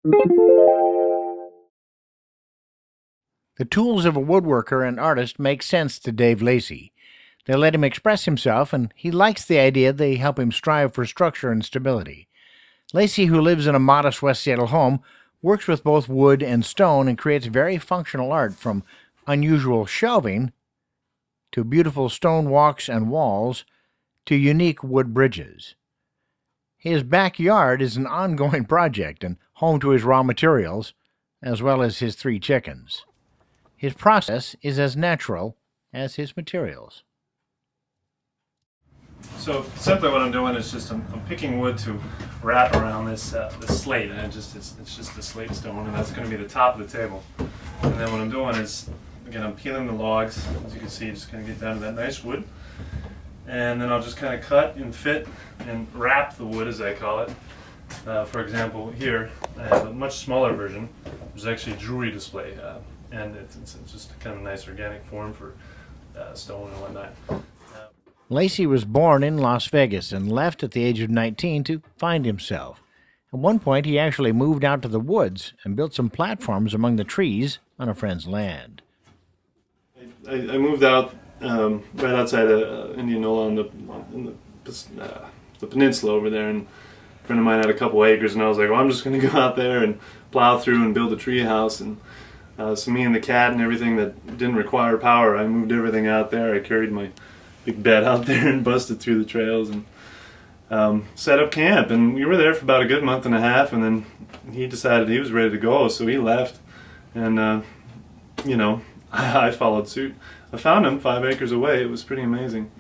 The tools of a woodworker and artist make sense to Dave Lacey. They let him express himself, and he likes the idea they help him strive for structure and stability. Lacey, who lives in a modest West Seattle home, works with both wood and stone and creates very functional art, from unusual shelving to beautiful stone walks and walls to unique wood bridges. His backyard is an ongoing project and home to his raw materials, as well as his 3 chickens. His process is as natural as his materials. So simply what I'm doing is just I'm picking wood to wrap around this slate, and it's just a slate stone, and that's going to be the top of the table. And then what I'm doing is, again, I'm peeling the logs. As you can see, just kind of get down to that nice wood, and then I'll just kind of cut and fit and wrap the wood, as I call it. For example, here I have a much smaller version. There's actually a jewelry display, and it's just kind of a nice organic form for stone and whatnot. Lacey was born in Las Vegas and left at the age of 19 to find himself. At one point, he actually moved out to the woods and built some platforms among the trees on a friend's land. I moved out right outside of Indianola in the peninsula over there, and a friend of mine had a couple acres, and I was like, well, I'm just going to go out there and plow through and build a tree house. And so me and the cat and everything that didn't require power, I moved everything out there. I carried my big bed out there and busted through the trails and set up camp. And we were there for about a good month and a half, and then he decided he was ready to go, so he left. And you know, I followed suit. I found him 5 acres away. It was pretty amazing.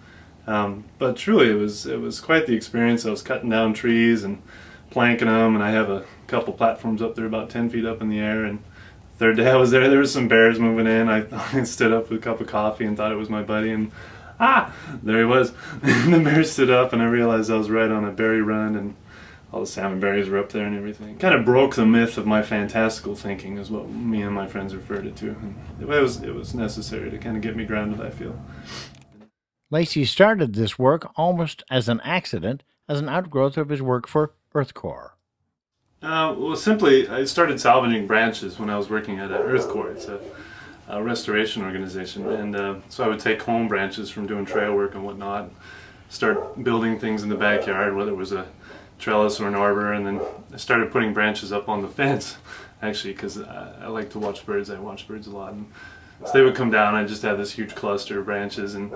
But truly, it was quite the experience. I was cutting down trees and planking them, and I have a couple platforms up there about 10 feet up in the air. And the third day I was there was some bears moving in. I stood up with a cup of coffee and thought it was my buddy, and there he was. The bear stood up, and I realized I was right on a berry run, and all the salmon berries were up there and everything. Kind of broke the myth of my fantastical thinking, is what me and my friends referred it to. And it was necessary to kind of get me grounded, I feel. Lacey started this work almost as an accident, as an outgrowth of his work for EarthCore. Well, simply, I started salvaging branches when I was working at EarthCore. It's a restoration organization, and so I would take home branches from doing trail work and whatnot, start building things in the backyard, whether it was a trellis or an arbor, and then I started putting branches up on the fence, actually, because I like to watch birds. I watch birds a lot, and so they would come down. I just had this huge cluster of branches, and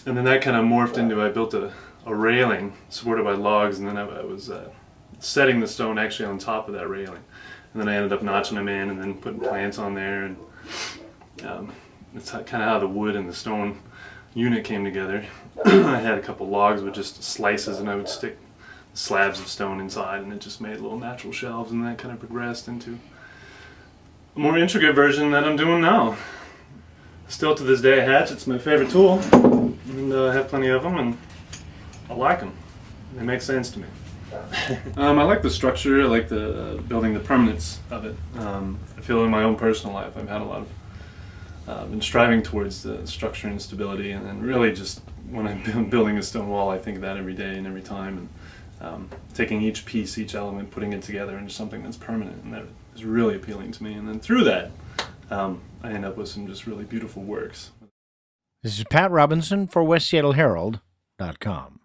then that kind of morphed into, I built a railing supported by logs, and then I was setting the stone actually on top of that railing, and then I ended up notching them in and then putting plants on there, and it's kind of how the wood and the stone unit came together. I had a couple logs with just slices, and I would stick slabs of stone inside, and it just made little natural shelves, and that kind of progressed into a more intricate version that I'm doing now. Still to this day, a hatchet's my favorite tool, and I have plenty of them, and I like them. They make sense to me. I like the structure. I like the building the permanence of it. I feel in my own personal life I've had a lot of been striving towards the structure and stability, and really just when I'm building a stone wall, I think of that every day and every time, and taking each piece, each element, putting it together into something that's permanent, and that is really appealing to me. And then through that, I end up with some just really beautiful works. This is Pat Robinson for WestSeattleHerald.com.